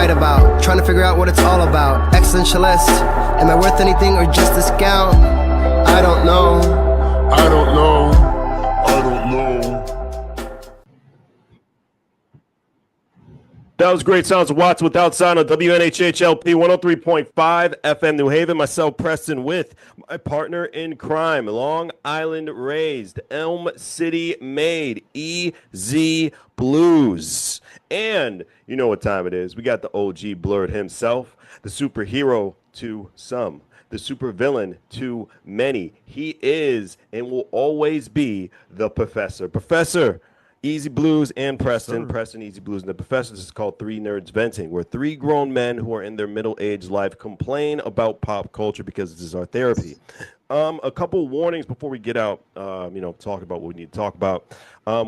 write about. Trying to figure out what it's all about. Existentialist. Am I worth anything or just discount? I don't know. I don't know. I don't know. That was great sounds of Watts Without Sound on WNHHLP 103.5 FM New Haven. Myself, Preston, with my partner in crime, Long Island raised, Elm City made, EZ BlueZ. And you know what time it is. We got the OG Blurred himself, the superhero to some, the supervillain to many. He is and will always be the Professor. Professor, EZ BlueZ and Preston. Preston, EZ BlueZ, and the Professor. This is called Three Nerds Venting, where three grown men who are in their middle-aged life complain about pop culture because this is our therapy. A couple warnings before we get out, talk about what we need to talk about.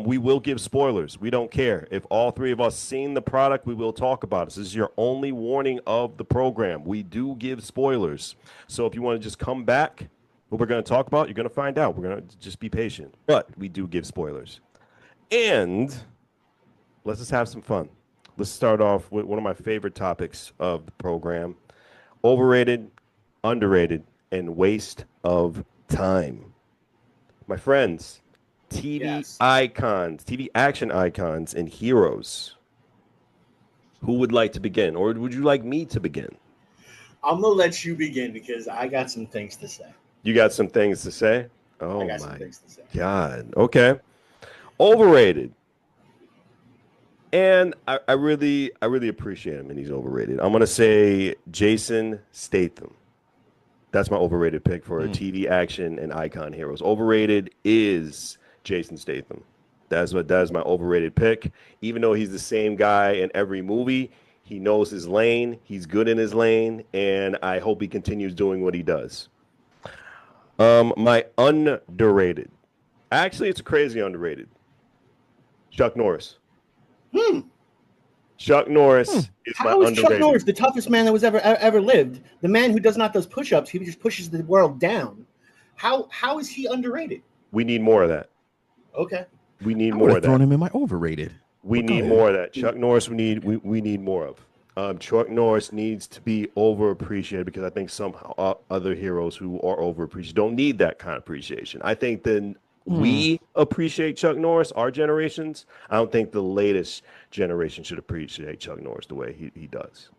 We will give spoilers. We don't care. If all three of us seen the product, we will talk about it. This is your only warning of the program. We do give spoilers. So if you want to just come back, what we're going to talk about, you're going to find out. We're going to just be patient. But we do give spoilers. And let's just have some fun. Let's start off with one of my favorite topics of the program: overrated, underrated, and waste of time. My friends, TV icons, TV action icons, and heroes. Who would like to begin? Or would you like me to begin? I'm going to let you begin because I got some things to say. You got some things to say? Oh, I got some things to say. God. Okay. Overrated. And I really appreciate him, and he's overrated. I'm going to say Jason Statham. That's my overrated pick for TV action and icon heroes. Overrated is Jason Statham. That is my overrated pick. Even though he's the same guy in every movie, he knows his lane. He's good in his lane, and I hope he continues doing what he does. My underrated. Actually, it's crazy underrated. Chuck Norris. Chuck Norris is my underrated. How is Chuck Norris the toughest man that was ever lived? The man who does not those push-ups, he just pushes the world down. How is he underrated? We need more of that. Okay. We need more of that. Thrown him in my overrated. We need more of that. Chuck Norris, we need more of. Chuck Norris needs to be overappreciated because I think some other heroes who are overappreciated don't need that kind of appreciation. I think we appreciate Chuck Norris, our generations. I don't think the latest generation should appreciate Chuck Norris the way he does.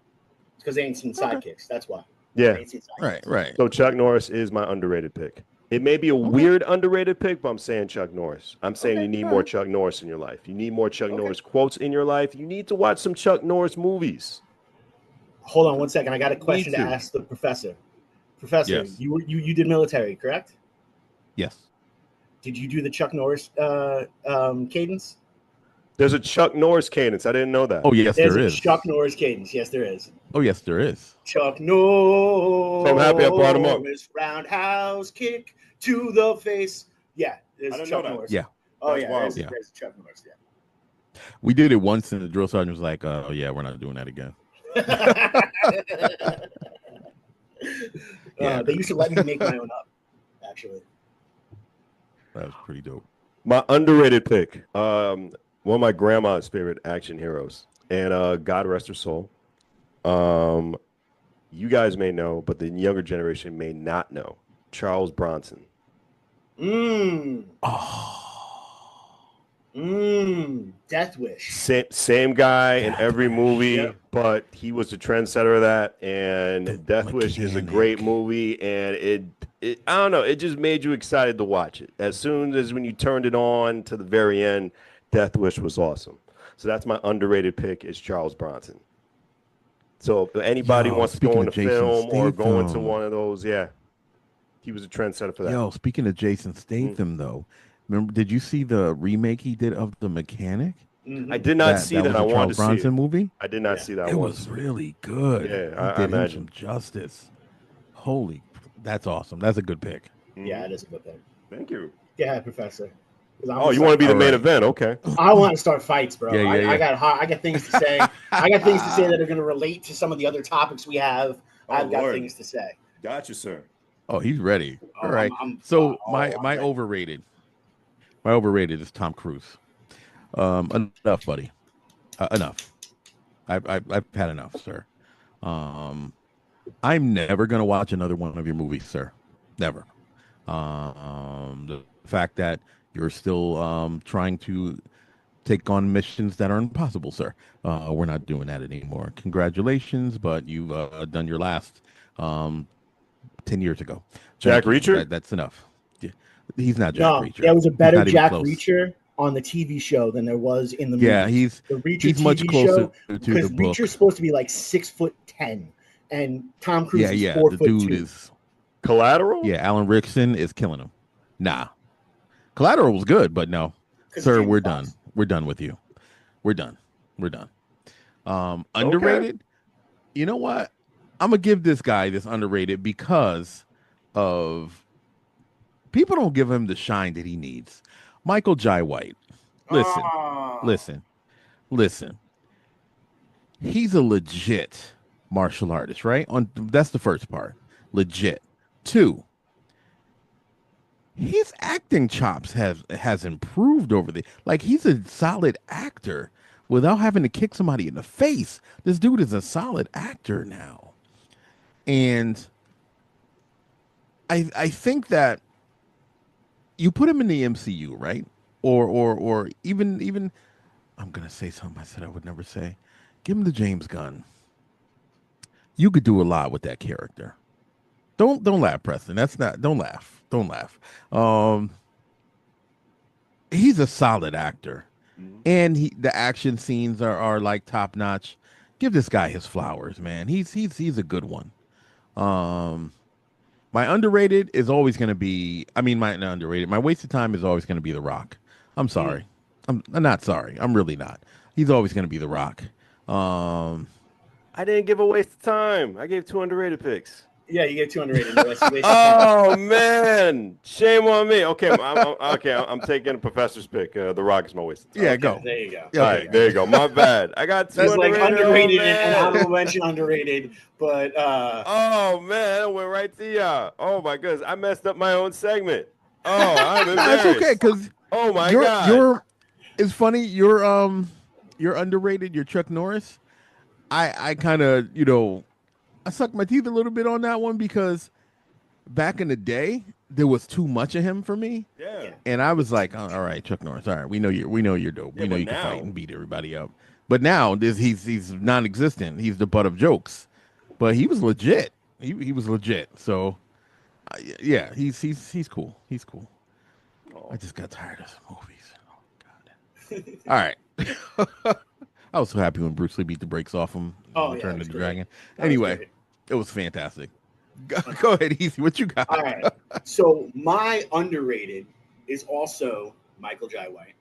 It's because they ain't seen sidekicks. That's why. Yeah. Right. So Chuck Norris is my underrated pick. It may be a weird underrated pick, but I'm saying Chuck Norris. I'm saying you need more Chuck Norris in your life. You need more Chuck Norris quotes in your life. You need to watch some Chuck Norris movies. Hold on one second. I got a question to ask the professor. Professor, yes. you did military, correct? Yes. Did you do the Chuck Norris cadence? There's a Chuck Norris cadence. I didn't know that. Oh, yes, there is. Chuck Norris cadence. Yes, there is. Oh, yes, there is. Chuck Norris. So I'm happy I brought him up. Roundhouse kick to the face. Yeah, there's Chuck Norris. Yeah. Oh, yeah, there's Chuck Norris. Yeah. We did it once, and the drill sergeant was like, "Oh, yeah, we're not doing that again." They used to let me make my own up, actually. That was pretty dope. My underrated pick, one of my grandma's favorite action heroes, and God rest her soul. You guys may know, but the younger generation may not know. Charles Bronson. Death Wish. Same guy in every movie, but he was the trendsetter of that. And Death Wish is a great movie, and it I don't know, it just made you excited to watch it. As soon as when you turned it on to the very end, Death Wish was awesome. So that's my underrated pick is Charles Bronson. So if anybody wants to go into film or go into one of those, he was a trendsetter for that. Yo, speaking of Jason Statham, though, remember? Did you see the remake he did of The Mechanic? I did not see that. I wanted to see Bronson it. movie. I did not see that. It was really good. Yeah, he I did him some justice. Holy, that's awesome. That's a good pick. Yeah, it is a good pick. Thank you. Yeah, Professor. Oh, you want to be the main event? Okay. I want to start fights, bro. Yeah. I got things to say. I got things to say that are going to relate to some of the other topics we have. I've got things to say. Got you, sir. Oh, he's ready. All right. My overrated. My overrated is Tom Cruise. Enough, buddy. Enough. I've had enough, sir. I'm never gonna watch another one of your movies, sir. Never. The fact that you're still trying to take on missions that are impossible, sir. We're not doing that anymore. Congratulations, but you've done your last 10 years ago. Jack Thank you. Reacher? That's enough. Yeah. He's not Jack No, Reacher. there was a He's better not even Jack close. Reacher on the TV show than there was in the Yeah, movies. he's The Reacher he's TV much closer show, to because the book. Reacher's supposed to be like 6'10", and Tom Cruise Yeah, is yeah. 4'2". The dude is Collateral? yeah. Alan Rickson is killing him. Nah, Collateral was good, but no, 'Cause sir. Jamie We're Foxx. done. We're done with you. We're done. We're done. Underrated. You know what? I'm gonna give this guy this underrated because of people don't give him the shine that he needs. Michael Jai White. Listen, Ah. listen. He's a legit martial artist, right? That's the first part. Legit. Two, his acting chops has improved over the like he's a solid actor without having to kick somebody in the face. This dude is a solid actor now. And I think that you put him in the MCU, right? Or even I'm gonna say something I said I would never say. Give him the James Gunn. You could do a lot with that character. Don't laugh, Preston. That's not. Don't laugh. Don't laugh. He's a solid actor, and the action scenes are like top notch. Give this guy his flowers, man. He's a good one. My underrated is always going to be. I mean, my not underrated. My wasted time is always going to be The Rock. I'm sorry. I'm not sorry. I'm really not. He's always going to be The Rock. I didn't give a waste of time. I gave 2 underrated picks. Yeah, you get 200 Oh man, shame on me. Okay, I'm taking a professor's pick. The Rock is my waste of time. Yeah, Okay, go. there you go. Yeah, All right, there you go. My bad. I got 2 That's like underrated Oh, and man. honorable mention underrated, but Oh man, I went right to y'all. Oh my goodness, I messed up my own segment. Oh, I'm No, embarrassed. it's okay because Oh my god. you're. It's funny. You're underrated. You're Chuck Norris. I kind of I sucked my teeth a little bit on that one because back in the day there was too much of him for me. Yeah. And I was like, all right, Chuck Norris. All right, we know you're dope. Yeah, we know but you can now- fight and beat everybody up. But now he's non-existent. He's the butt of jokes. But he was legit. He was legit. So yeah, he's cool. He's cool. Oh. I just got tired of some movies. Oh God. All right. I was so happy when Bruce Lee beat the brakes off him. Oh, yeah, Return that of was the great. Dragon. That was Anyway, great. it was fantastic. Go ahead, Easy. What you got? all right. So my underrated is also Michael Jai White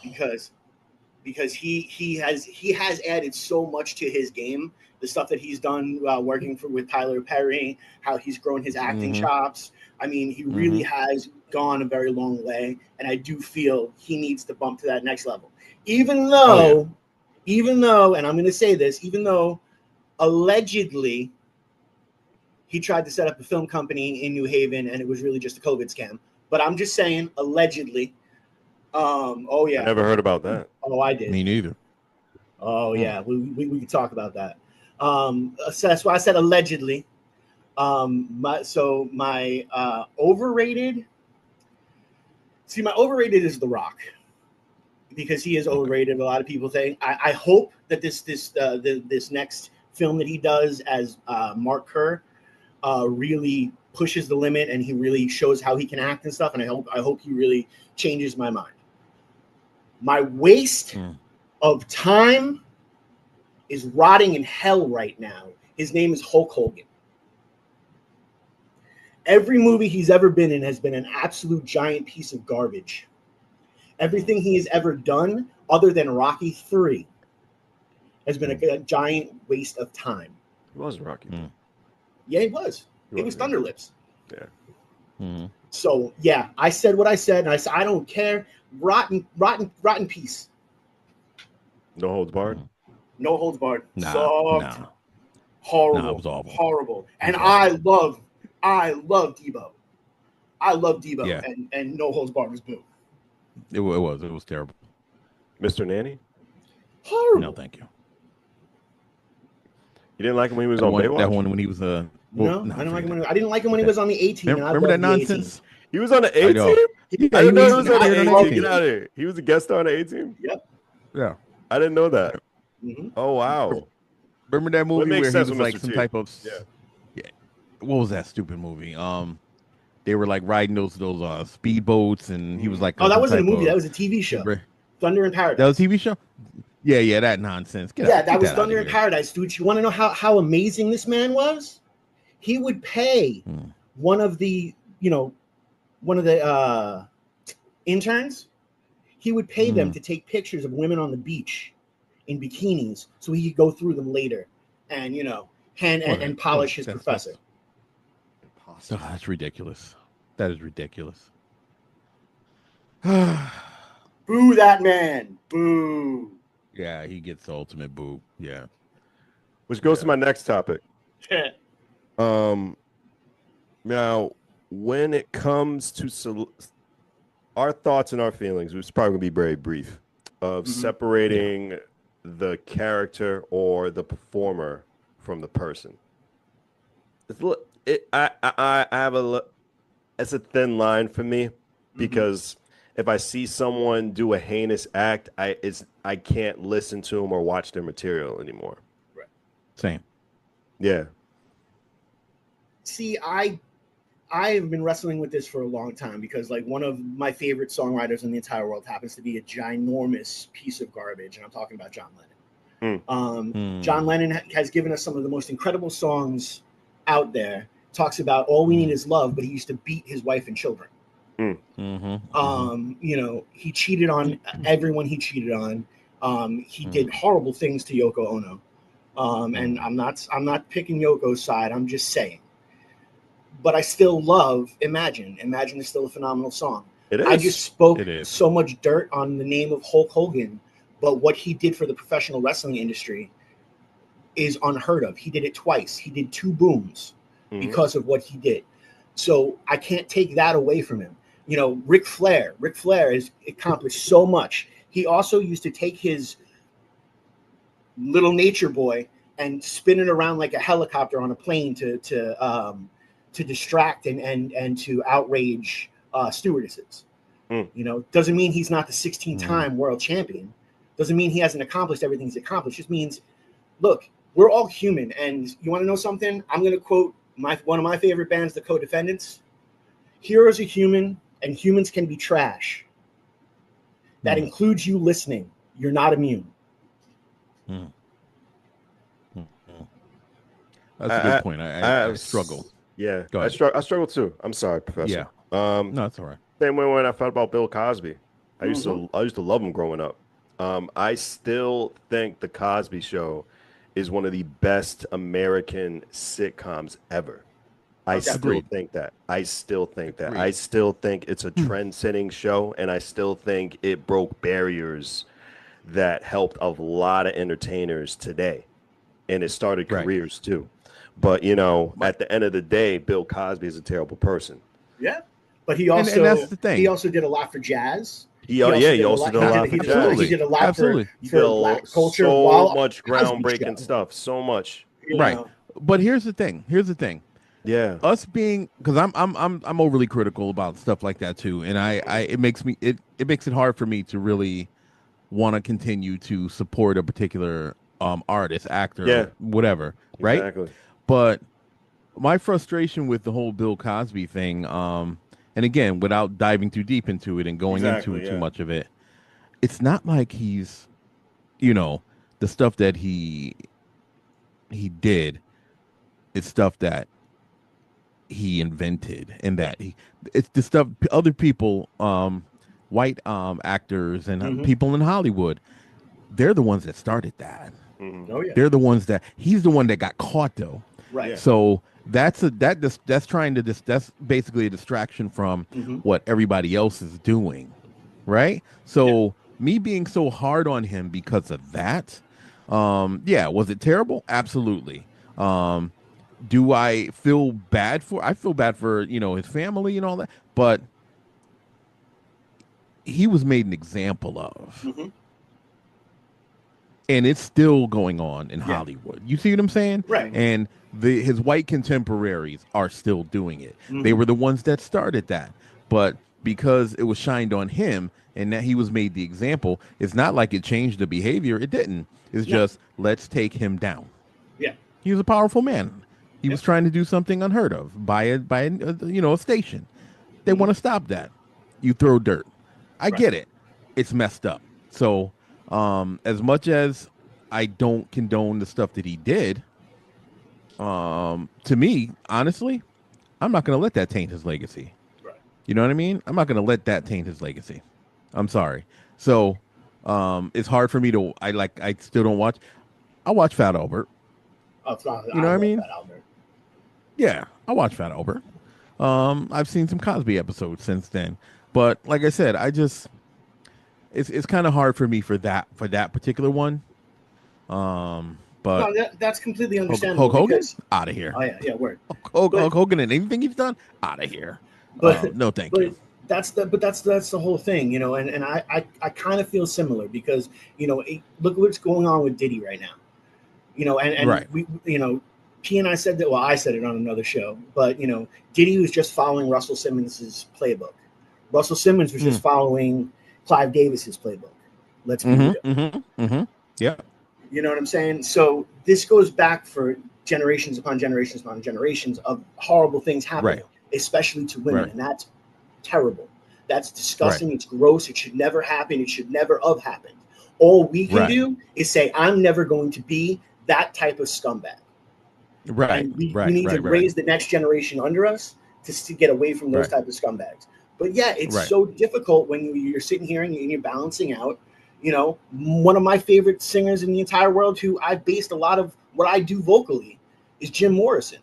because he has added so much to his game. The stuff that he's done working with Tyler Perry, how he's grown his acting chops. I mean, he really has gone a very long way, and I do feel he needs to bump to that next level. Even though, and I'm going to say this, even though allegedly he tried to set up a film company in New Haven, and it was really just a COVID scam. But I'm just saying, allegedly. Oh yeah. I never heard about that. Oh, I did. Me neither. Oh yeah, we could talk about that. So that's why I said allegedly. My overrated. See, my overrated is The Rock because he is overrated. A lot of people think. I hope that this next film that he does as Mark Kerr really pushes the limit and he really shows how he can act and stuff. And I hope he really changes my mind. My waste of time is rotting in hell right now. His name is Hulk Hogan. Every movie he's ever been in has been an absolute giant piece of garbage. Everything he has ever done, other than Rocky 3, has been a giant waste of time. It was Rocky. Yeah, he was. It was Thunderlips. Yeah. So yeah, I said what I said, and I said I don't care. Rotten piece. No holds barred. No holds barred. Nah, Soft. nah. Horrible. Nah, it was awful. Horrible. And It I was love Debo. I love Debo. Yeah. And no holds barred was boo. It was terrible. Mr. Nanny. Horrible. No, thank you. You didn't like him when he was That on one, Baywatch? that one when he was No, I didn't like him. I didn't like him when he was on the 18. And I Remember that loved the 18. nonsense? He was on the I 18? know. Yeah, I didn't know he he was on the appeared 18. the Get out of here. He was a guest star on the 18? Yep. Yeah. I didn't know that. Mm-hmm. Oh, wow. Remember that Well, it movie makes where he sense was with like Mr. some T. type of Yeah. What was that stupid movie? They were like riding those speedboats, and he was like, Oh, that some wasn't a type movie. of- That was a TV show. Remember? Thunder in Paradise. That was a TV show. Yeah, that nonsense. That was out of Thunder in here. Paradise, dude. You want to know how amazing this man was? He would pay one of the interns. He would pay them to take pictures of women on the beach in bikinis, so he could go through them later, and and polish his professor. Oh, that's ridiculous. That is ridiculous. Boo that man! Boo! Yeah, he gets the ultimate boo. Yeah. Which goes to my next topic. Now, when it comes to our thoughts and our feelings, it's probably going to be very brief, of separating the character or the performer from the person. I have it's a thin line for me, because if I see someone do a heinous act, I can't listen to them or watch their material anymore. Right. Same. Yeah. See, I have been wrestling with this for a long time, because like one of my favorite songwriters in the entire world happens to be a ginormous piece of garbage, and I'm talking about John Lennon. John Lennon has given us some of the most incredible songs out there. Talks about all we need is love, but he used to beat his wife and children. He cheated on everyone he cheated on. He did horrible things to Yoko Ono. And I'm not picking Yoko's side. I'm just saying. But I still love Imagine. Imagine is still a phenomenal song. It is. I just spoke so much dirt on the name of Hulk Hogan, but what he did for the professional wrestling industry is unheard of. He did it twice. He did 2 booms because of what he did. So I can't take that away from him. Ric Flair has accomplished so much. He also used to take his little nature boy and spin it around like a helicopter on a plane to distract and to outrage stewardesses. Doesn't mean he's not the 16-time world champion. Doesn't mean he hasn't accomplished everything he's accomplished. Just means, look, we're all human. And you want to know something? I'm going to quote one of my favorite bands, the Co-Defendants. Heroes are human, and humans can be trash. That includes you listening. You're not immune. That's a good point. I struggle. Yeah, I struggle too. I'm sorry, Professor. Yeah. No, it's all right. Same way when I felt about Bill Cosby. I used to love him growing up. I still think the Cosby Show is one of the best American sitcoms ever. I still think that. I still think it's a trend-setting show, and I still think it broke barriers that helped a lot of entertainers today, and it started careers too. But at the end of the day, Bill Cosby is a terrible person. Yeah, but he also and that's the thing. He also did a lot for jazz. He also did a lot for jazz. He did a lot for black culture. So much groundbreaking stuff. So much. Right. But here's the thing. Yeah. Us being, because I'm overly critical about stuff like that too, and it makes it hard for me to really want to continue to support a particular artist, actor, whatever. Right. Exactly. But my frustration with the whole Bill Cosby thing, and again, without diving too deep into it and going into it too much of it, it's not like he's, the stuff that he did, it's stuff that he invented, and that it's the stuff other people, white actors and people in Hollywood, they're the ones that started that. Oh yeah, they're the ones that he's the one that got caught though. Right. So that's basically a distraction from what everybody else is doing, right? So me being so hard on him because of that, was it terrible? Absolutely. Do I feel bad for? I feel bad for his family and all that, but he was made an example of. and it's still going on in Hollywood. You see what I'm saying? Right. And his white contemporaries are still doing it. They were the ones that started that, but because it was shined on him and that he was made the example, it's not like it changed the behavior. It didn't. It's just, let's take him down. Yeah. He was a powerful man. He was trying to do something unheard of by a station. They want to stop that. You throw dirt. I get it. It's messed up. So, as much as I don't condone the stuff that he did, to me, honestly, I'm not going to let that taint his legacy. Right. You know what I mean? I'm not going to let that taint his legacy. I'm sorry. So, it's hard for me to. I still don't watch. I watch Fat Albert. Oh, it's not, You know what I mean? Fat Albert. Yeah, I watch Fat Albert. I've seen some Cosby episodes since then, but like I said, it's kind of hard for me for that particular one. But No, that's completely understandable. Hulk Hogan, out of here. Oh yeah, word. Hulk Hogan and anything he's done, out of here. But no, thank you. That's the whole thing, you know. And I kind of feel similar because look what's going on with Diddy right now, and we P and I said that. Well, I said it on another show, but Diddy was just following Russell Simmons's playbook. Russell Simmons was just following Clive Davis's playbook. Let's be real. Yeah. You know what I'm saying? So this goes back for generations upon generations upon generations of horrible things happening, especially to women, and that's terrible. That's disgusting. It's gross. It should never happen. It should never have happened. All we can do is say, I'm never going to be that type of scumbag. Right. And we need to raise the next generation under us to get away from those type of scumbags. But yeah, it's so difficult when you're sitting here and you're balancing out. One of my favorite singers in the entire world, who I based a lot of what I do vocally, is Jim Morrison.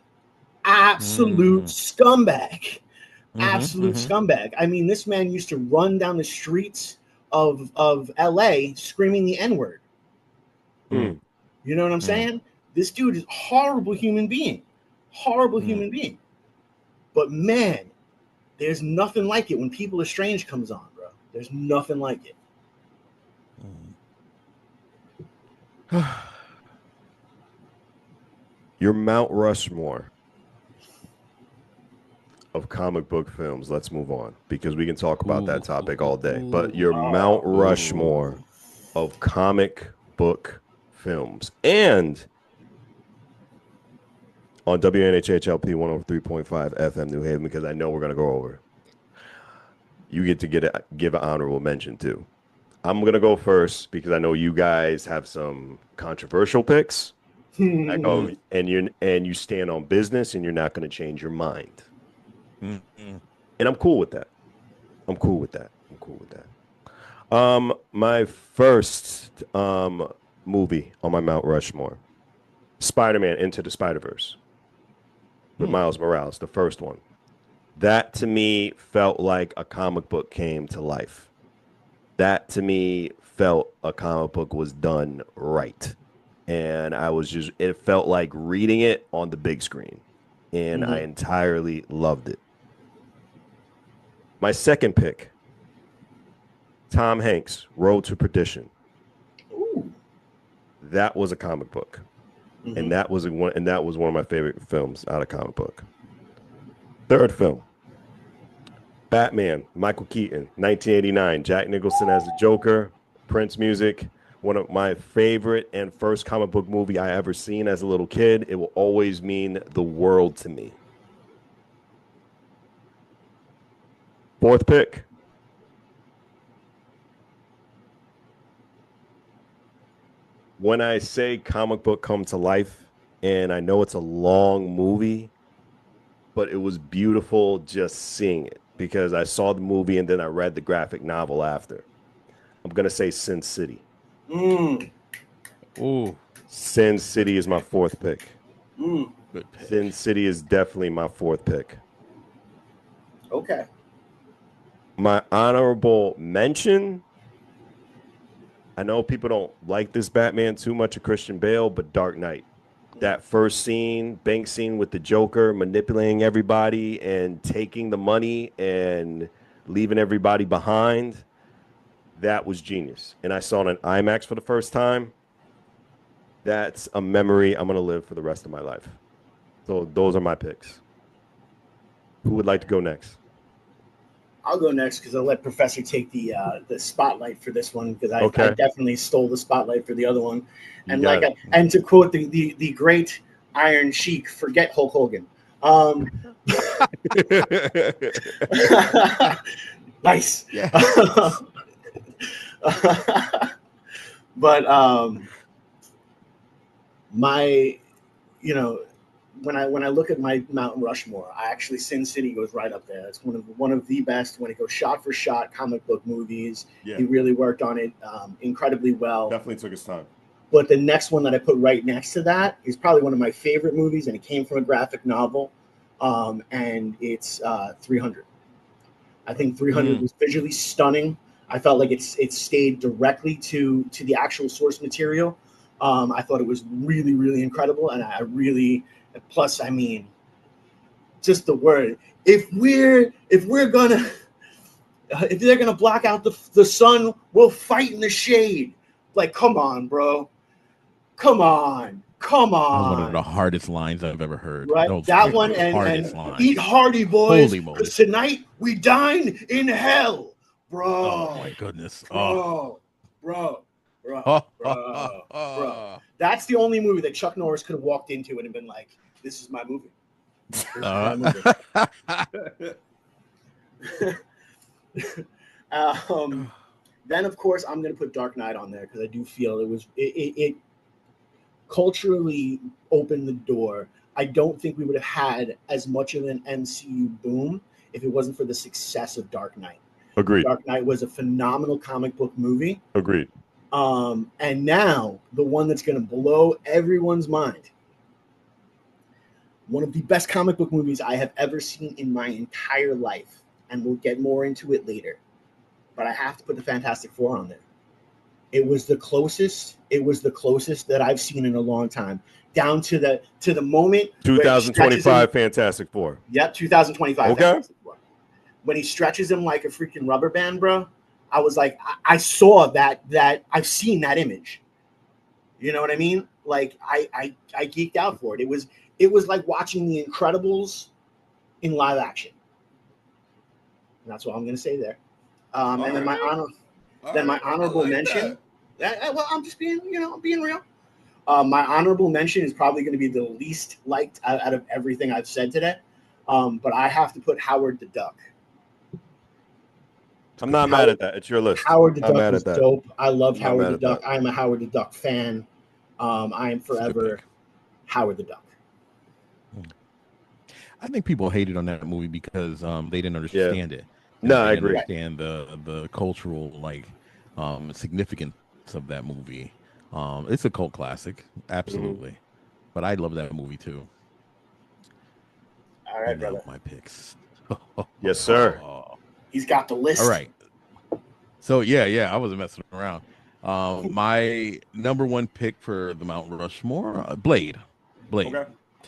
Absolute scumbag. Absolute scumbag. I mean, this man used to run down the streets of LA screaming the N-word. You know what I'm saying? This dude is a horrible human being. Horrible human being. But man, there's nothing like it when People Are Strange comes on, bro. There's nothing like it. Your Mount Rushmore of comic book films. Let's move on because we can talk about that topic all day. But your Mount Rushmore of comic book films. And on WNHHLP 103.5 FM New Haven, because I know we're going to go over, you get to give an honorable mention too. I'm going to go first because I know you guys have some controversial picks. I go, and you stand on business and you're not going to change your mind. And I'm cool with that. My first movie on my Mount Rushmore, Spider-Man Into the Spider-Verse with Miles Morales, the first one. That to me felt like a comic book came to life. That to me felt a comic book was done right. And it felt like reading it on the big screen. And I entirely loved it. My second pick, Tom Hanks, Road to Perdition. Ooh. That was a comic book. And that was one of my favorite films out of comic book. Third film, Batman, Michael Keaton, 1989. Jack Nicholson as the Joker, Prince music. One of my favorite and first comic book movie I ever seen as a little kid. It will always mean the world to me. Fourth pick, when I say comic book come to life, and I know it's a long movie, but it was beautiful just seeing it because I saw the movie and then I read the graphic novel after. I'm going to say Sin City. Ooh. Sin City is my fourth pick. Good pick. Sin City is definitely my fourth pick. Okay. My honorable mention, I know people don't like this Batman too much of Christian Bale, but Dark Knight. That first scene, bank scene with the Joker manipulating everybody and taking the money and leaving everybody behind, that was genius. And I saw it in IMAX for the first time. that's a memory I'm gonna live for the rest of my life. So those are my picks. Who would like to go next? I'll go next because I'll let Professor take the spotlight for this one because I Okay. definitely stole the spotlight for the other one. You And got like it. and to quote the great Iron Sheik, forget Hulk Hogan. Nice. Yeah. But my, you know, when I look at my Mount Rushmore, I actually Sin City goes right up there. It's one of the best when it goes shot for shot comic book movies. Yeah. He really worked on it incredibly well. Definitely took his time. But the next one that I put right next to that is probably one of my favorite movies, and it came from a graphic novel, and it's 300. I think 300 was visually stunning. I felt like it stayed directly to the actual source material. I thought it was really, really incredible, and I really, plus, I mean, just the word. If they're gonna block out the sun, we'll fight in the shade. Like, come on, bro. Come on. That was one of the hardest lines I've ever heard. Right, that one hardest and line. eat hearty, boys. Holy moly. Because tonight we dine in hell, bro. Oh my goodness. Oh. Bro. That's the only movie that Chuck Norris could have walked into and been like, "This is my movie." This is my movie. Then of course I'm going to put Dark Knight on there because I do feel it culturally opened the door. I don't think we would have had as much of an MCU boom if it wasn't for the success of Dark Knight. Agreed. Dark Knight was a phenomenal comic book movie. Agreed. And now the one that's going to blow everyone's mind. One of the best comic book movies I have ever seen in my entire life. And we'll get more into it later. But I have to put the Fantastic Four on there. It was the closest that I've seen in a long time. Down to the moment 2025 Fantastic Four. Yep, 2025. Okay. Fantastic Four. When he stretches him like a freaking rubber band, bro, I was like, I saw that I've seen that image. You know what I mean? Like I geeked out for it. It was like watching The Incredibles in live action. And that's what I'm gonna say there. And then my honorable mention. Well, I'm just being real. My honorable mention is probably going to be the least liked out of everything I've said today. But I have to put Howard the Duck. I'm not mad at that. It's your list. Howard the Not Duck mad was at that. dope. I love Not Howard mad the at Duck. that. I'm a Howard the Duck fan. I am forever Howard the Duck. I think people hated on that movie because they didn't understand it. No, I They didn't agree. understand the cultural significance of that movie. It's a cult classic, absolutely. But I love that movie too. All right, And now brother. my picks. Yes, sir. He's got the list. All right. So yeah, I wasn't messing around. My number one pick for the Mount Rushmore, Blade. Okay.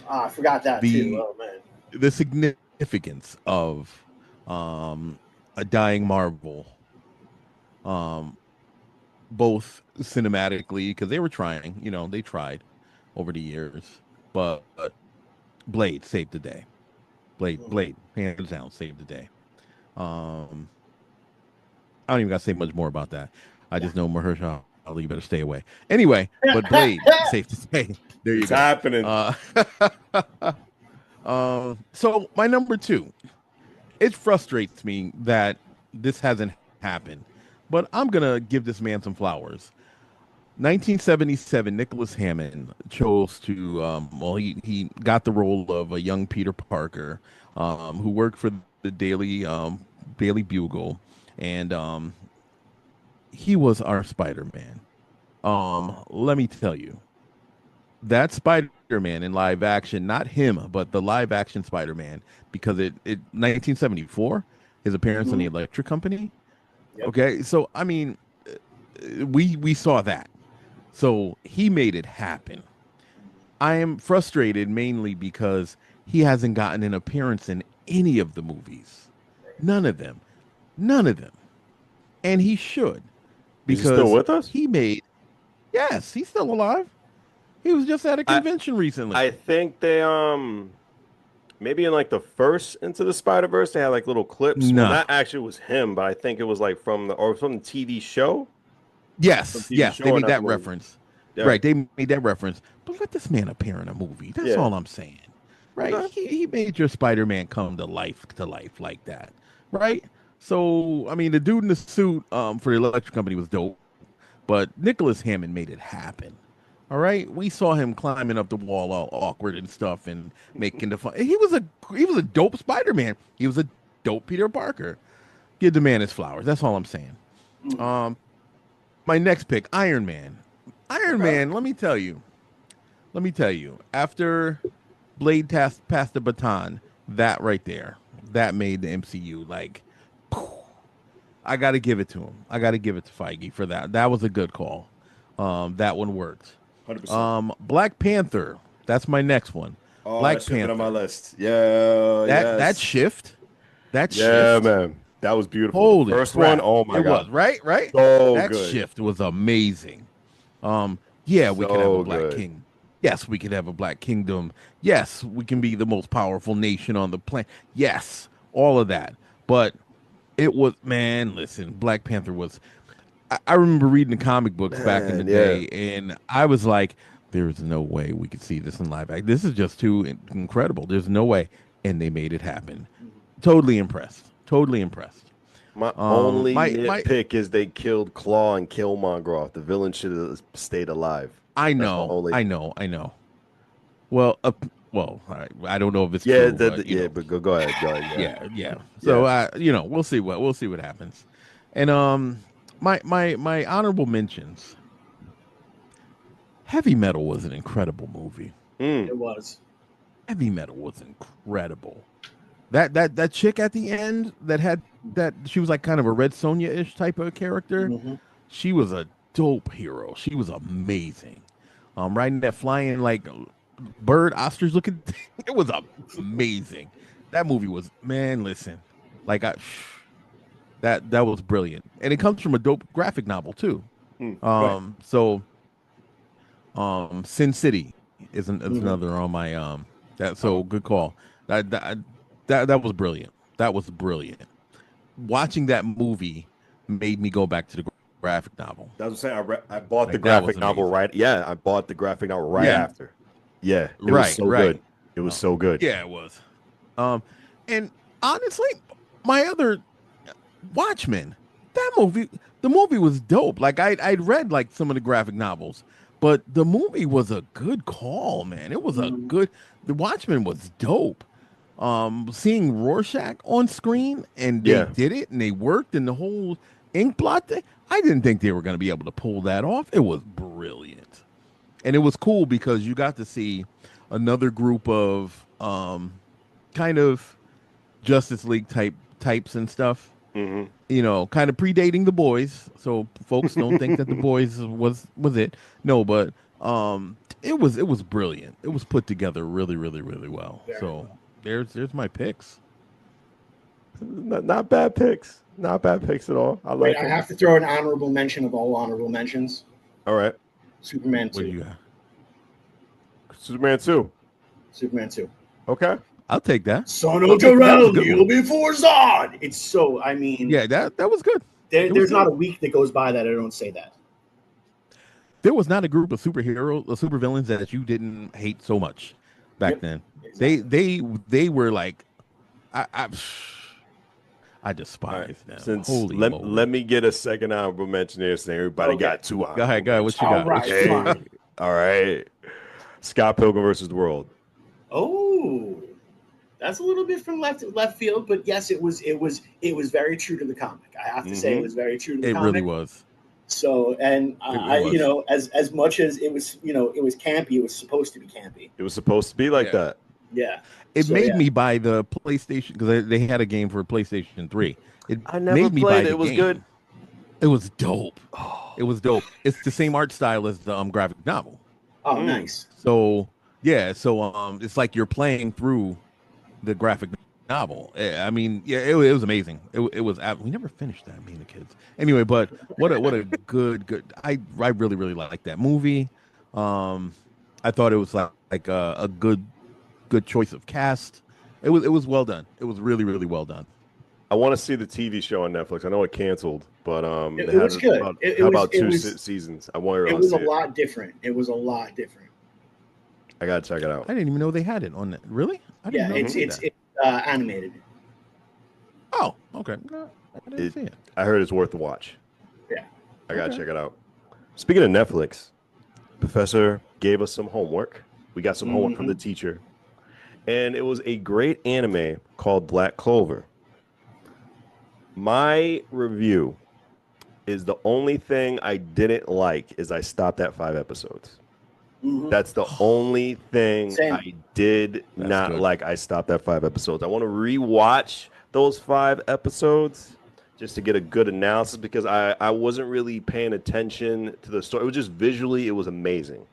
I forgot that too. Oh man. The significance of a dying Marvel, both cinematically, because they were trying, they tried over the years, but Blade saved the day. Blade, hands down, saved the day. I don't even got to say much more about that. I just know Mahershala Ali better stay away. Anyway, but Blade, safe to say. There you It's go. happening. So my number two, it frustrates me that this hasn't happened, but I'm gonna give this man some flowers. 1977, Nicholas Hammond chose to, he got the role of a young Peter Parker, who worked for the Daily Bugle, and he was our Spider-Man. Let me tell you, that Spider-Man in live action, not him, but the live action Spider-Man, because it 1974, his appearance on the Electric Company. Yep. Okay, so I mean, we saw that. So he made it happen. I am frustrated mainly because he hasn't gotten an appearance in any of the movies. None of them. And he should. Is he still with us? Yes, he's still alive. He was just at a convention recently. I think they maybe in like the first Into the Spider-Verse they had like little clips. No. Well, that actually was him, but I think it was like from the TV show. Yes, TV yes, show they or made not that movie? reference. Yeah. Right, they made that reference. But let this man appear in a movie. That's Yeah. all I'm saying. Right? Okay. He made your Spider-Man come to life like that. Right? So, I mean, the dude in the suit for the electric company was dope, but Nicholas Hammond made it happen. All right? We saw him climbing up the wall all awkward and stuff and making the fun. He was a dope Spider-Man. He was a dope Peter Parker. Give the man his flowers. That's all I'm saying. My next pick, Iron Man. Iron Man, let me tell you. After Blade passed the baton, that right there, that made the MCU like, I got to give it to him. I got to give it to Feige for that. That was a good call. That one worked. 100%. Black Panther. That's my next one. Oh, Black that should've been Panther. on my list. Yeah, That shift. yeah, shift. man, that was beautiful. Holy The first crap. one, oh my it god, was right. so That good. shift was amazing. Yeah, we could have So a black good. king. Yes, we could have a black kingdom. Yes, we can be the most powerful nation on the planet. Yes, all of that. But it was, man, listen, Black Panther was. I remember reading the comic books back in the day, and I was like, "There's no way we could see this in live action. This is just too incredible. There's no way." And they made it happen. Totally impressed. My only my- nitpick is they killed Claw and Killmonger off. The villain should have stayed alive. I That's know, my only- I know. Well, I don't know if it's Yeah, true, but, you know. but go ahead. Yeah. So we'll see what happens. And my honorable mentions. Heavy Metal was an incredible movie. It was. Heavy Metal was incredible. That chick at the end that she was like kind of a Red Sonja-ish type of character. Mm-hmm. She was a dope hero. She was amazing. Riding that flying like bird ostrich looking thing. It was amazing. That movie was, man, listen. Like that was brilliant. And it comes from a dope graphic novel too. Right. So Sin City is another on my good call. That was brilliant. That was brilliant. Watching that movie made me go back to the graphic novel. That's what I'm saying. I bought the Like, that graphic was novel amazing. right. Yeah, I bought the graphic novel right Yeah. after. Yeah, it was Right, so right. good. It was so good. Yeah, it was. And honestly, my other Watchmen, the movie was dope. Like I'd read like some of the graphic novels, but the movie was a good call, man. It was the Watchmen was dope. Seeing Rorschach on screen and they did it and they worked and the whole ink blot thing, I didn't think they were going to be able to pull that off. It was brilliant. And it was cool because you got to see another group of kind of Justice League types and stuff. Mm-hmm. You know, kind of predating the boys, so folks don't think that the boys was it. No, but it was brilliant. It was put together really, really, really well. So there's my picks. Not bad picks. Not bad picks at all. I like Wait, I them. have to throw an honorable mention of all honorable mentions. All right. Superman What do 2. you got? Superman 2. Superman 2. Okay. I'll take that. Son I'll of take that. That was a Jor-El, good kneel before Zod. It's so, I mean, Yeah, that was good. it was there's not good. a week that goes by that I don't say that. There was not a group of supervillains that you didn't hate so much back Yep. then. Exactly. They were like, I despise them. Since Holy let moly. me get a second honorable mention here. Saying everybody Okay. got two. Go ahead. What you All got? right. What you got? fine. All right. Scott Pilgrim versus the World. Oh, that's a little bit from left field, but yes, it was very true to the comic. I have to say it was very true to the It comic. really was. So, and I, was. you know, as much as it was, you know, it was campy. It was supposed to be campy. It was supposed to be like Yeah. that. Yeah. It So, made yeah. me buy the PlayStation because they had a game for PlayStation 3. It I never made me buy played it. the It was game. good. It was dope. It was dope. It's the same art style as the graphic novel. Oh, nice. So yeah, it's like you're playing through the graphic novel. I mean, yeah, it was amazing. It was. We never finished that, me and the kids. Anyway, but what a good. I really like that movie. I thought it was like a good choice of cast. It was well done. It was really really well done. I want to see the TV show on Netflix. I know it canceled, but It, they it had was good. about, It, it had was about it two was seasons. I want it to was a see it. lot different. It was a lot different. I gotta check it I out. didn't even know they had it on that. Really? I didn't Yeah, know they it's did it's that. it's animated. Oh, okay. No, I didn't It, see it. I heard it's worth the watch. Yeah. I gotta Okay. check it out. Speaking of Netflix, Professor gave us some homework. We got some homework from the teacher, and it was a great anime called Black Clover. My review is the only thing I didn't like is I stopped at 5 episodes. Hmm. That's the only thing Same. I did That's not good. like. I stopped at 5 episodes. I want to rewatch those 5 episodes just to get a good analysis because I wasn't really paying attention to the story. It was just visually, it was amazing.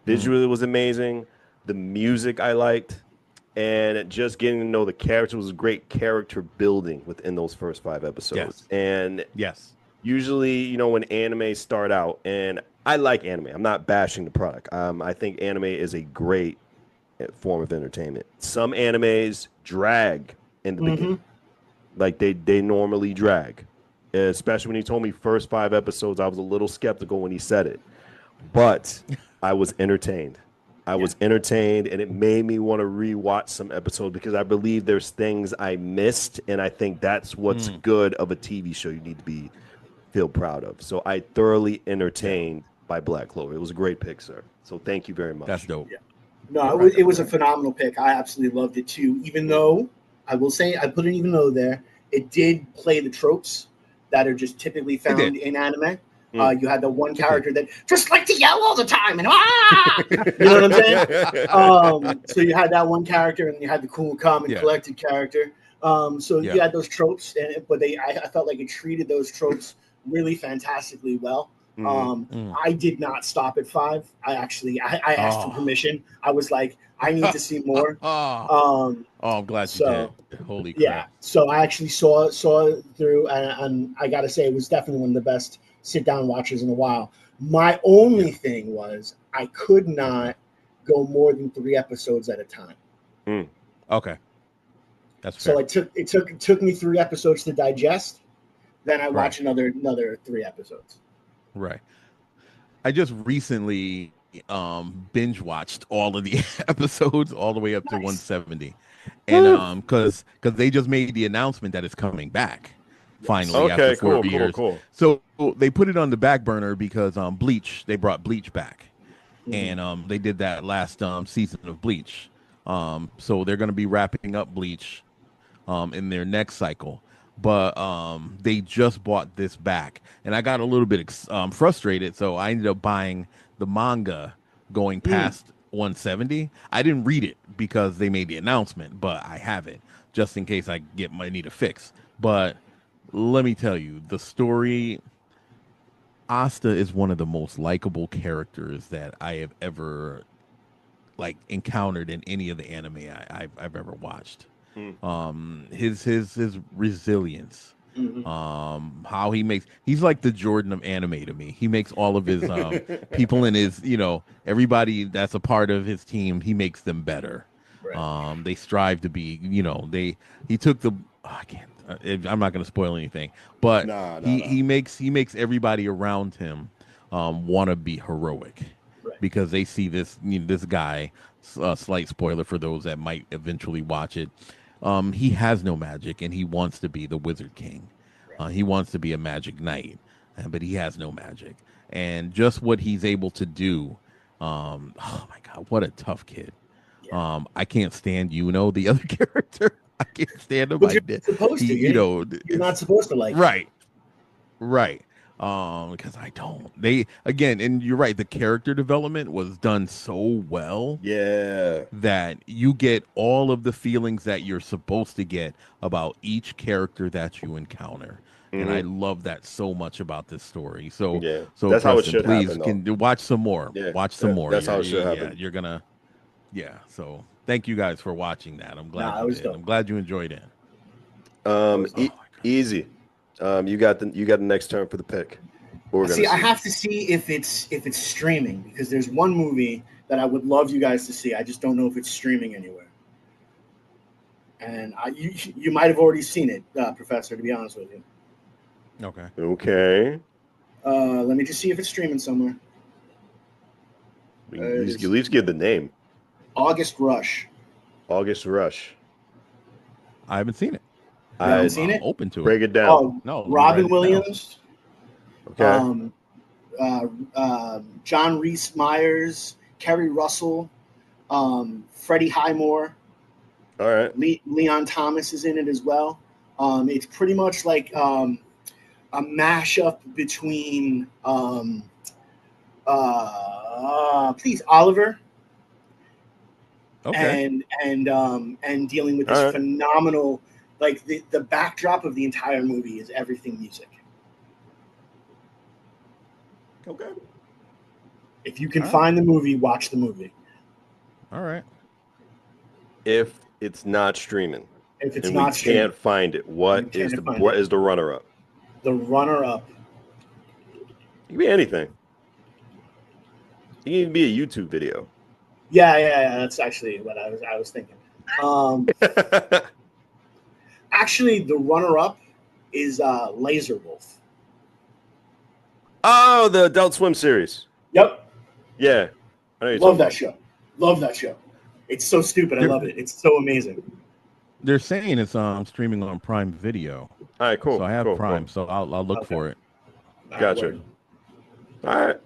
Visually, it was amazing. The music I liked, and just getting to know the character was great character building within those first 5 episodes. Yes. And Yes. usually, when anime start out, and I like anime. I'm not bashing the product. I think anime is a great form of entertainment. Some animes drag in the beginning, like they normally drag. Especially when he told me first 5 episodes, I was a little skeptical when he said it, but I was entertained. I was entertained, and it made me want to rewatch some episodes because I believe there's things I missed, and I think that's what's good of a TV show. You need to feel proud of. So I thoroughly entertained by Black Clover. It was a great pick, sir. So thank you very much. That's dope. Yeah. No, All it right. was, it was a phenomenal pick. I absolutely loved it too. Even though I will say I put an even though there, it did play the tropes that are just typically It did. found in anime. Mm. You had the one character that just liked to yell all the time and you know what I'm saying? So you had that one character, and you had the cool, calm, and Yeah. collected character. So Yeah. you had those tropes, but I felt like it treated those tropes really fantastically well. I did not stop at 5. I asked for Oh. permission. I was like, I need to see more. Oh, Um, I'm glad so you did. Holy yeah, crap. so I actually saw it through, and I got to say, it was definitely one of the best sit down watches in a while. My only thing was I could not go more than 3 episodes at a time. Okay. That's fair. So it took me 3 episodes to digest. Then I Right. watched another 3 episodes. Right. I just recently binge watched all of the episodes all the way up to Nice. 170. And cuz they just made the announcement that it's coming back finally Okay, after 4 cool, years. cool. So they put it on the back burner because Bleach, they brought Bleach back. And they did that last season of Bleach. So they're going to be wrapping up Bleach in their next cycle. But they just bought this back, and I got a little bit frustrated, so I ended up buying the manga going past 170. I didn't read it because they made the announcement, but I have it just in case I need a fix. But let me tell you, the story. Asta is one of the most likable characters that I have ever encountered in any of the anime I've ever watched. His resilience, how he's like the Jordan of anime to me. He makes all of his people in his everybody that's a part of his team, he makes them better. Right. They strive to be, he took the I can't I'm not going to spoil anything, but he makes everybody around him want to be heroic. Right. Because they see this this guy. Slight spoiler for those that might eventually watch it. He has no magic, and he wants to be the Wizard King. He wants to be a magic knight, but he has no magic. And just what he's able to do. Oh my God, what a tough kid. Yeah. I can't stand the other character. I can't stand him. But you're not supposed to. You're not supposed to like right. Right. Because I don't. They again, and you're right. The character development was done so well, that you get all of the feelings that you're supposed to get about each character that you encounter, and I love that so much about this story. So, so that's Preston, how it should please happen, can watch some more. Watch some more. That's how it should happen. You're gonna. Yeah. So thank you guys for watching that. I'm glad you did. dope. I'm glad you enjoyed it. Easy. You got the next turn for the pick. See, I have to see if it's streaming, because there's one movie that I would love you guys to see. I just don't know if it's streaming anywhere. And you might have already seen it, Professor, to be honest with you. Okay. Okay. Let me just see if it's streaming somewhere. At least give the name. August Rush. August Rush. I haven't seen it. You haven't seen it? Open to Break it. it down. Oh, No. Robin Williams. Okay. John Rhys Meyers, Kerry Russell, Freddie Highmore. All right. Leon Thomas is in it as well. It's pretty much like a mashup between please Oliver Okay. and dealing with this phenomenal, like the backdrop of the entire movie is everything music. Okay. If you can find the movie, watch the movie. All right. If it's not streaming, If it's and not we streaming, can't find it, what is the runner-up? The runner-up. It can be anything. It can even be a YouTube video. Yeah. That's actually what I was thinking. Actually, the runner-up is Laser Wolf. Oh, the Adult Swim series. Yep. Yeah. I know Love that show. Love that show. It's so stupid. I love it. It's so amazing. They're saying it's streaming on Prime Video. All right, cool. So I have cool, Prime, so I'll look for it. Gotcha. All right.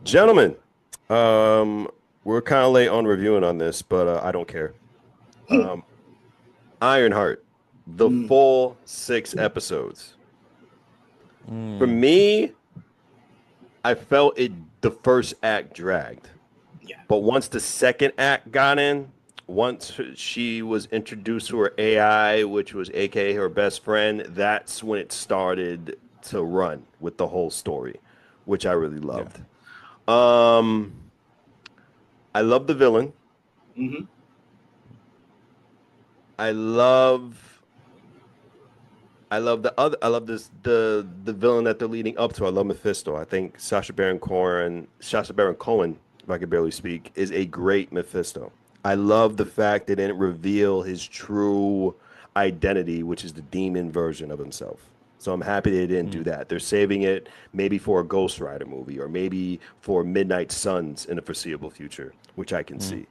Gentlemen, we're kind of late on reviewing on this, but I don't care. Ironheart, the full 6 episodes. For me, I felt the first act dragged. Yeah. But once the second act got in, once she was introduced to her AI, which was AKA her best friend, that's when it started to run with the whole story, which I really loved. Yeah. I love the villain. Mm-hmm. I love the villain that they're leading up to. I love Mephisto. I think Sacha Baron Cohen, if I could barely speak, is a great Mephisto. I love the fact they didn't reveal his true identity, which is the demon version of himself. So I'm happy they didn't do that. They're saving it maybe for a Ghost Rider movie or maybe for Midnight Suns in the foreseeable future, which I can see.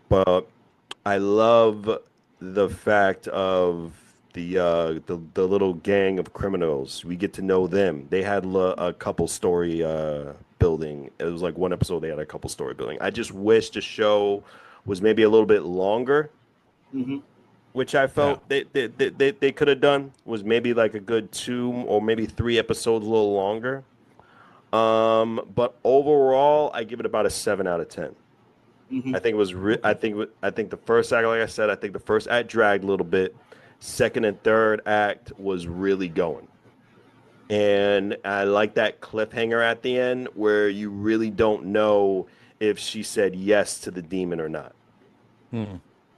But I love the fact of the little gang of criminals. We get to know them. They had a couple story building. It was like one episode they had a couple story building. I just wish the show was maybe a little bit longer, which I felt they could have done, was maybe like a good 2 or maybe 3 episodes a little longer. But overall, I give it about a 7 out of 10. I think it was. I think the first act, like I said, I think the first act dragged a little bit. Second and third act was really going, and I like that cliffhanger at the end where you really don't know if she said yes to the demon or not.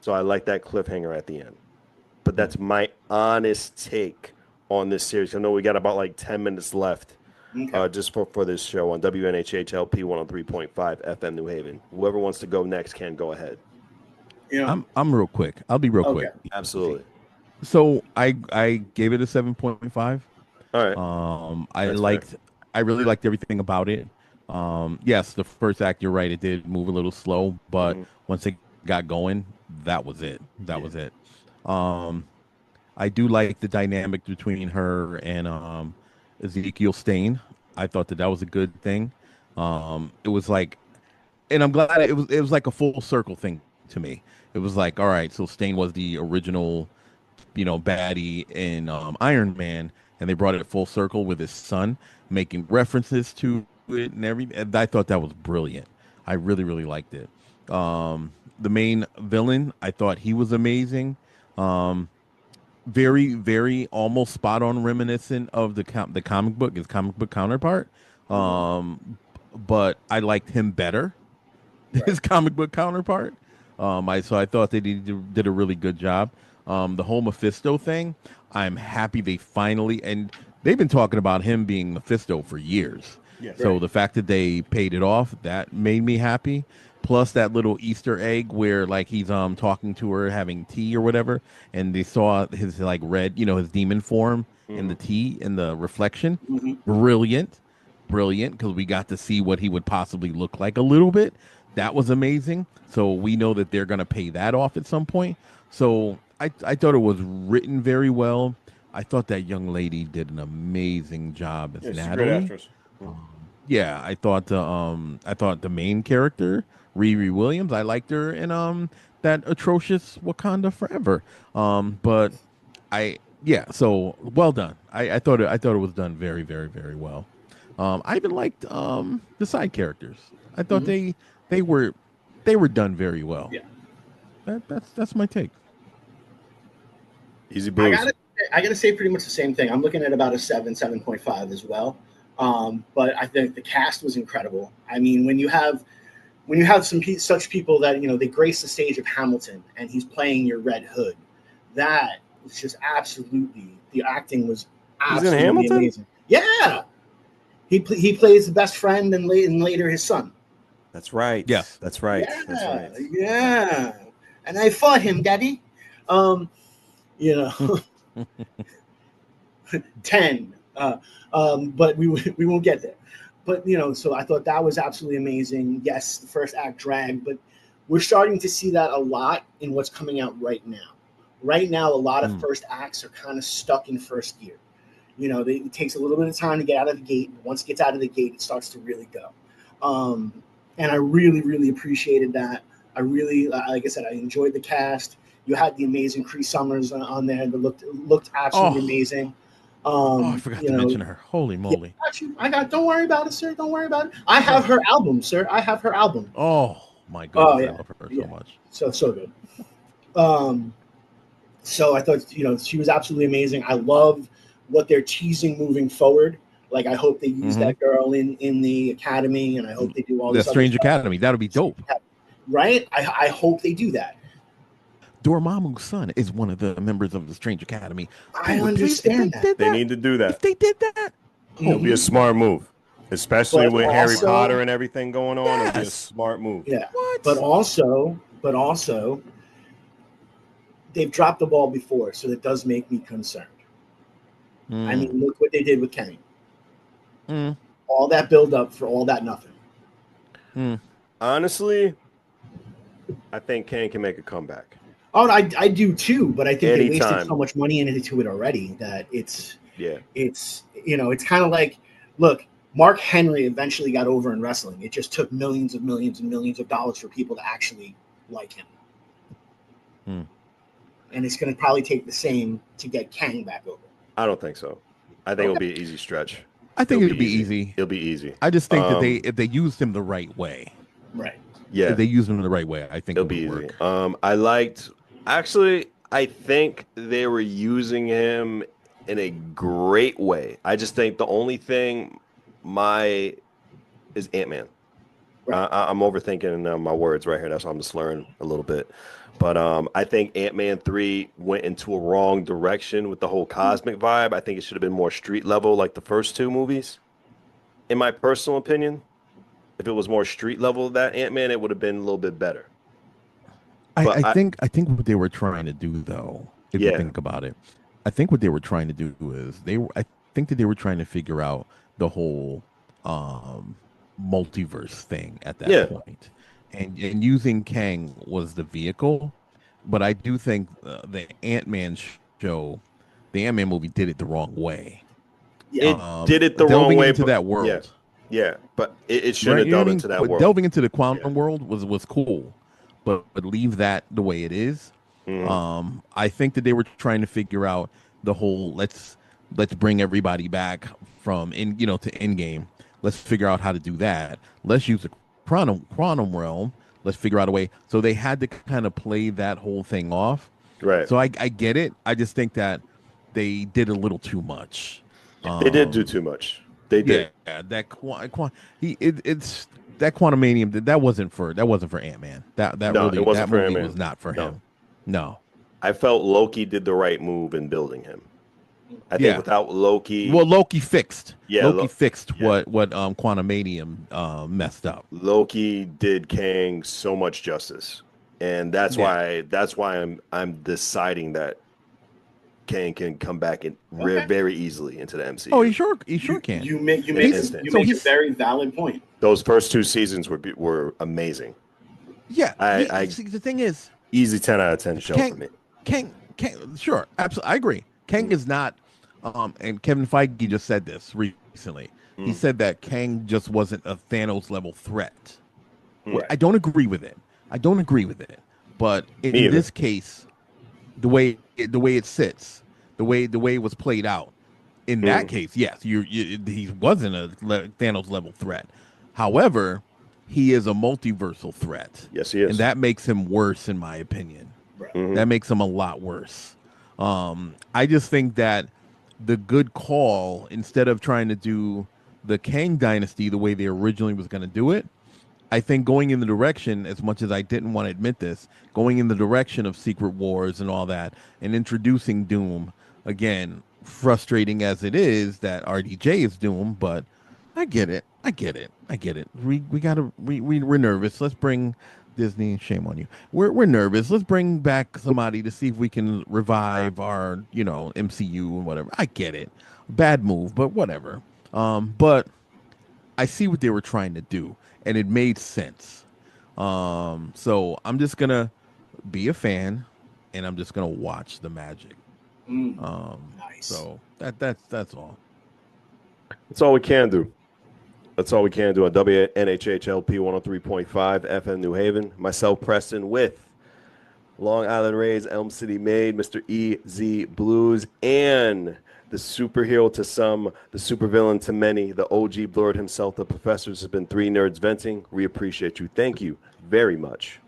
So I like that cliffhanger at the end. But that's my honest take on this series. I know we got about like 10 minutes left. Just for this show on WNHHLP 103.5 FM New Haven. Whoever wants to go next can go ahead. Yeah, I'm real quick. I'll be real quick. Absolutely. So I gave it a 7.5. All right. I really liked everything about it. Yes, the first act, you're right, it did move a little slow, but once it got going, that was it. That was it. I do like the dynamic between her and Ezekiel Stain. I thought that was a good thing. It was like, and I'm glad it was like a full circle thing to me. It was like, all right, so Stain was the original, baddie in Iron Man, and they brought it full circle with his son, making references to it and everything. And I thought that was brilliant. I really, really liked it. The main villain, I thought he was amazing. Very, very almost spot on reminiscent of the comic book, his comic book counterpart. But I liked him better than his comic book counterpart. I thought they did a really good job. The whole Mephisto thing, I'm happy they finally, and they've been talking about him being Mephisto for years. Yeah. So Right. the fact that they paid it off, that made me happy. Plus that little Easter egg where like he's talking to her having tea or whatever, and they saw his like red, his demon form in the tea in the reflection. Hmm. Brilliant, brilliant, because we got to see what he would possibly look like a little bit. That was amazing. So we know that they're gonna pay that off at some point. So I thought it was written very well. I thought that young lady did an amazing job as Yeah, she's a great Natalie. actress. Yeah, I thought the main character, Riri Williams, I liked her in that atrocious Wakanda Forever. But so well done. I thought it was done very, very, very well. I even liked the side characters. I thought Hmm. they were done very well. Yeah. That's my take. Easy I booze. gotta I gotta say pretty much the same thing. I'm looking at about a 7.5 as well. But I think the cast was incredible. I mean, when you have such people that they grace the stage of Hamilton, and he's playing your Red Hood, that was just absolutely, the acting was He's in absolutely Hamilton? amazing. Yeah, he plays the best friend and, and later his son. That's right. Yes. That's right. Yeah, That's right. yeah. And I fought him, Daddy. Um, you know, 10. But we won't get there. But so I thought that was absolutely amazing. Yes, the first act dragged, but we're starting to see that a lot in what's coming out right now. Right now, a lot of first acts are kind of stuck in first gear. It takes a little bit of time to get out of the gate. Once it gets out of the gate, it starts to really go. And I really, really appreciated that. I really, like I said, I enjoyed the cast. You had the amazing Cree Summers on there that looked absolutely amazing. I forgot to mention her. Holy moly! Don't worry about it, sir. Don't worry about it. I have her album, sir. I have her album. Oh my goodness, Oh, yeah. I love her Yeah. so much. So good. So I thought she was absolutely amazing. I love what they're teasing moving forward. Like, I hope they use that girl in the academy, and I hope they do all The this. Strange Academy. That'll be dope. Right? I hope they do that. Dormammu's son is one of the members of the Strange Academy. I understand that. They need to do that. If they did that, It'll be a smart move, especially But with Harry also- Potter and everything going on. It'll be a Yes. smart move. Yeah. What? But also, they've dropped the ball before, so that does make me concerned. I mean, look what they did with Kenny. All that build up for all that nothing. Honestly, I think Kane can make a comeback. Oh, I do too, but I think they Anytime. wasted so much money into it already that it's Yeah. it's kind of like, look, Mark Henry eventually got over in wrestling. It just took millions and millions and millions of dollars for people to actually like him. And it's going to probably take the same to get Kang back over. I don't think so. I think it'll be an easy stretch. I think It'll it'd be easy. It'll be easy. I just think that if they used him the right way, Right. Yeah. if they used him the right way, I think It'll it be would easy. work. I think they were using him in a great way. I just think the only thing is Ant-Man. Right. I'm overthinking my words right here. That's why I'm slurring a little bit. But I think Ant-Man 3 went into a wrong direction with the whole cosmic vibe. I think it should have been more street level like the first two movies. In my personal opinion, if it was more street level that Ant-Man, it would have been a little bit better. I think what they were trying to do, though, if you Yeah. think about it, I think what they were trying to do is I think that they were trying to figure out the whole multiverse thing at that point. And using Kang was the vehicle, but I do think the Ant-Man movie did it the wrong way. It did it the wrong delving way into but- that world. Yeah, but it shouldn't Right, have delved into that But world. delving into the quantum world was cool, but leave that the way it is. I think that they were trying to figure out the whole let's bring everybody back from to Endgame. Let's figure out how to do that. Let's use the quantum realm. Let's figure out a way. So they had to kind of play that whole thing off. Right. So I get it. I just think that they did a little too much. They did do too much. They did. Yeah, that it's that Quantumanium. That wasn't for Ant-Man. That it wasn't for movie Ant-Man. was not for No. him. No. I felt Loki did the right move in building him. I think without Loki, well, Loki fixed. Yeah, Loki fixed what Quantumanium messed up. Loki did Kang so much justice, and that's why I'm deciding that Kang can come back and very easily into the MCU. Oh, he sure can. You make a very valid point. Those first 2 seasons were amazing. Yeah, see, the thing is, easy 10 out of 10 show for me. Kang, sure, absolutely, I agree. Kang is not, and Kevin Feige just said this recently. He said that Kang just wasn't a Thanos level threat. Right. I don't agree with it. But in this case, the way it sits, the way it was played out, in that case, yes, he wasn't a Thanos level threat. However, he is a multiversal threat. Yes, he is, and that makes him worse, in my opinion. That makes him a lot worse. I just think that the good call, instead of trying to do the Kang Dynasty the way they originally was going to do it, I think going in the direction, as much as I didn't want to admit this, going in the direction of Secret Wars and all that, and introducing Doom, again, frustrating as it is that RDJ is Doom, but I get it. We're nervous. Let's bring Disney, shame on you. We're nervous. Let's bring back somebody to see if we can revive our, MCU and whatever. I get it. Bad move, but whatever. But I see what they were trying to do, and it made sense. So I'm just gonna be a fan, and I'm just gonna watch the magic. Nice. So that's all. That's all we can do. That's all we can do on WNHHLP 103.5 FM New Haven. Myself, Preston, with Long Island Rays, Elm City Made, Mr. EZ BlueZ, and the superhero to some, the supervillain to many, the OG Blurred himself, the professors. Has been 3 Nerds Venting. We appreciate you. Thank you very much.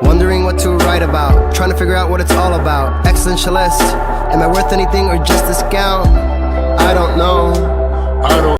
Wondering what to write about, trying to figure out what it's all about. Existentialist, am I worth anything or just discount? I don't know.